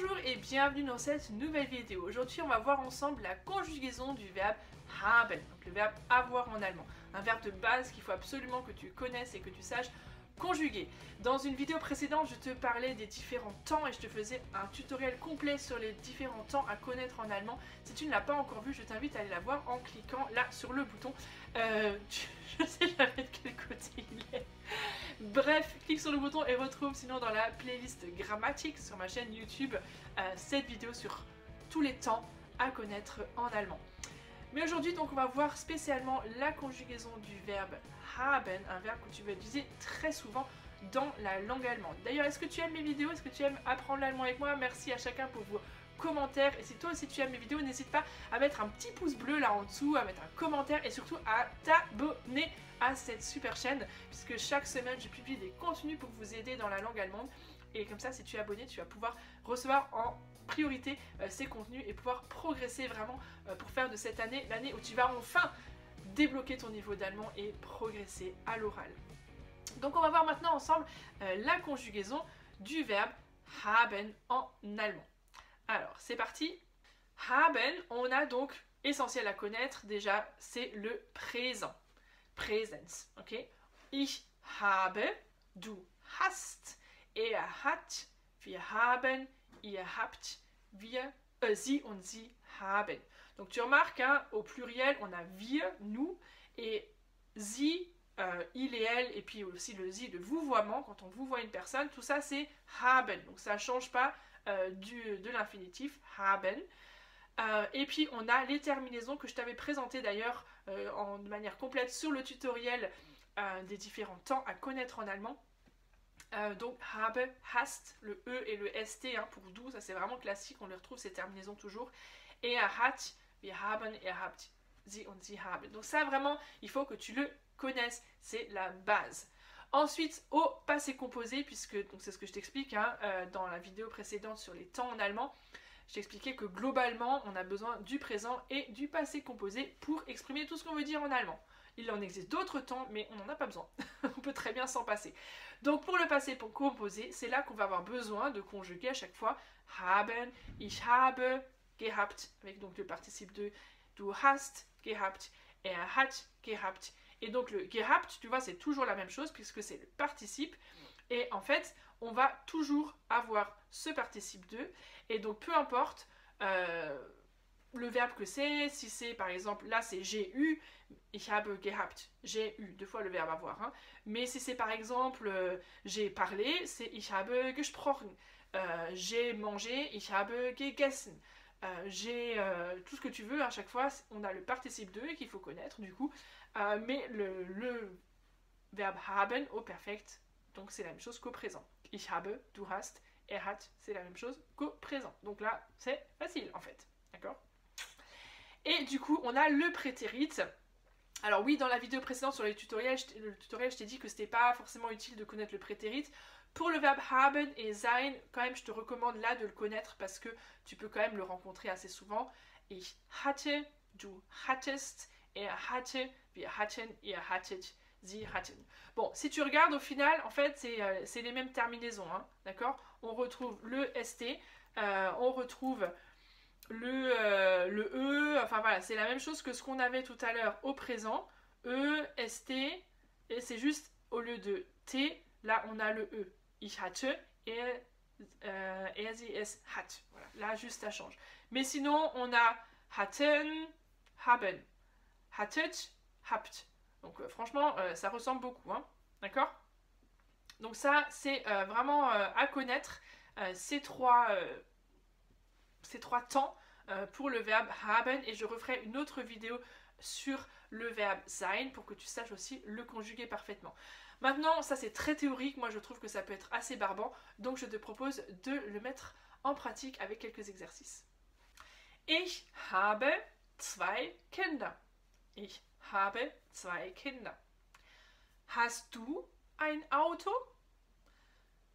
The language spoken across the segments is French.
Bonjour et bienvenue dans cette nouvelle vidéo. Aujourd'hui on va voir ensemble la conjugaison du verbe haben, donc le verbe avoir en allemand. Un verbe de base qu'il faut absolument que tu connaisses et que tu saches conjuguer. Dans une vidéo précédente je te parlais des différents temps et je te faisais un tutoriel complet sur les différents temps à connaître en allemand. Si tu ne l'as pas encore vu, je t'invite à aller la voir en cliquant là sur le bouton. Je sais jamais de quel côté il est. Bref, clique sur le bouton et retrouve sinon dans la playlist grammatique sur ma chaîne YouTube cette vidéo sur tous les temps à connaître en allemand. Mais aujourd'hui donc on va voir spécialement la conjugaison du verbe haben, un verbe que tu vas utiliser très souvent dans la langue allemande. D'ailleurs, est-ce que tu aimes mes vidéos? Est-ce que tu aimes apprendre l'allemand avec moi? Merci à chacun pour vos commentaires. Et si toi aussi tu aimes mes vidéos, n'hésite pas à mettre un petit pouce bleu là en dessous, à mettre un commentaire et surtout à t'abonner à cette super chaîne puisque chaque semaine je publie des contenus pour vous aider dans la langue allemande. Et comme ça, si tu es abonné, tu vas pouvoir recevoir en priorité ces contenus et pouvoir progresser vraiment pour faire de cette année l'année où tu vas enfin débloquer ton niveau d'allemand et progresser à l'oral. Donc on va voir maintenant ensemble la conjugaison du verbe haben en allemand. Alors c'est parti. Haben, on a donc essentiel à connaître déjà, c'est le présent. Präsens, ok? Ich habe, du hast, er hat, wir haben, ihr habt, wir, sie und sie haben. Donc tu remarques, hein, au pluriel, on a wir, nous, et sie, il et elle, et puis aussi le sie, le vouvoiement, quand on vouvoie une personne, tout ça c'est haben. Donc ça ne change pas de l'infinitif, haben. Et puis on a les terminaisons que je t'avais présentées d'ailleurs de manière complète sur le tutoriel des différents temps à connaître en allemand. Donc habe, hast, le E et le ST hein, pour du, ça c'est vraiment classique, on les retrouve ces terminaisons toujours. Et hat, wir haben, ihr habt, sie und sie haben. Donc ça vraiment, il faut que tu le connaisses, c'est la base. Ensuite, au passé composé, puisque c'est ce que je t'explique hein, dans la vidéo précédente sur les temps en allemand, je t'expliquais que globalement, on a besoin du présent et du passé composé pour exprimer tout ce qu'on veut dire en allemand. Il en existe d'autres temps, mais on n'en a pas besoin. On peut très bien s'en passer. Donc pour le passé composé, c'est là qu'on va avoir besoin de conjuguer à chaque fois haben, ich habe, gehabt, avec donc le participe de du hast, gehabt, er hat, gehabt. Et donc le gehabt, tu vois, c'est toujours la même chose puisque c'est le participe. Et en fait, on va toujours avoir ce participe de. Et donc peu importe le verbe que c'est, si c'est par exemple, là c'est j'ai eu, ich habe gehabt, j'ai eu, deux fois le verbe avoir. Hein. Mais si c'est par exemple j'ai parlé, c'est ich habe gesprochen. J'ai mangé, ich habe gegessen. J'ai tout ce que tu veux, à chaque fois on a le participe de qu'il faut connaître du coup, mais le verbe haben au perfect, donc c'est la même chose qu'au présent. Ich habe, du hast, er hat, c'est la même chose qu'au présent. Donc là c'est facile en fait, d'accord? Et du coup on a le prétérit. Alors oui, dans la vidéo précédente sur le tutoriel, je t'ai dit que c'était pas forcément utile de connaître le prétérit. Pour le verbe haben et sein, quand même je te recommande là de le connaître parce que tu peux quand même le rencontrer assez souvent. Ich hatte, du hattest, er hatte, wir hatten, ihr hattet, sie hatten. Bon, si tu regardes au final, en fait c'est les mêmes terminaisons, hein, d'accord? On retrouve le ST, on retrouve le E, enfin voilà, c'est la même chose que ce qu'on avait tout à l'heure au présent. E, ST, et c'est juste au lieu de T, là on a le E. Ich hatte et sie, es hat. Voilà, là juste ça change. Mais sinon on a hatten, haben. Hattet, habt. Donc franchement, ça ressemble beaucoup, hein, d'accord? Donc ça, c'est vraiment à connaître ces trois temps pour le verbe haben et je referai une autre vidéo sur le verbe sein pour que tu saches aussi le conjuguer parfaitement. Maintenant, ça c'est très théorique, moi je trouve que ça peut être assez barbant, donc je te propose de le mettre en pratique avec quelques exercices. Ich habe zwei Kinder. Ich habe zwei Kinder. Hast du ein Auto?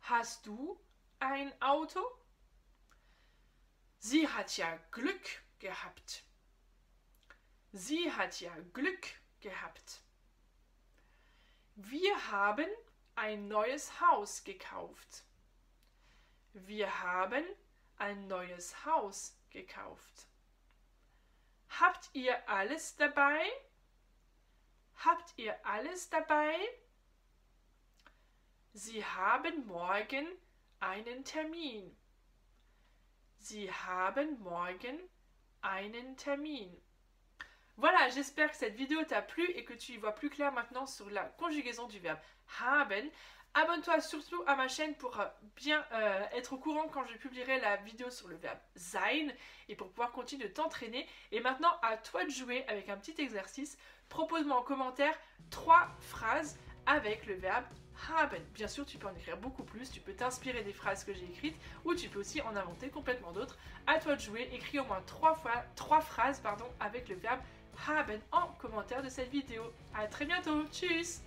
Hast du ein Auto? Sie hat ja Glück gehabt. Sie hat ja Glück gehabt. Wir haben ein neues Haus gekauft. Wir haben ein neues Haus gekauft. Habt ihr alles dabei? Habt ihr alles dabei? Sie haben morgen einen Termin. Sie haben morgen einen Termin. Voilà, j'espère que cette vidéo t'a plu et que tu y vois plus clair maintenant sur la conjugaison du verbe haben. Abonne-toi surtout à ma chaîne pour bien être au courant quand je publierai la vidéo sur le verbe sein et pour pouvoir continuer de t'entraîner. Et maintenant, à toi de jouer avec un petit exercice. Propose-moi en commentaire 3 phrases avec le verbe haben. Bien sûr, tu peux en écrire beaucoup plus, tu peux t'inspirer des phrases que j'ai écrites ou tu peux aussi en inventer complètement d'autres. À toi de jouer, écris au moins 3 phrases avec le verbe haben en commentaire de cette vidéo. À très bientôt, tchuss!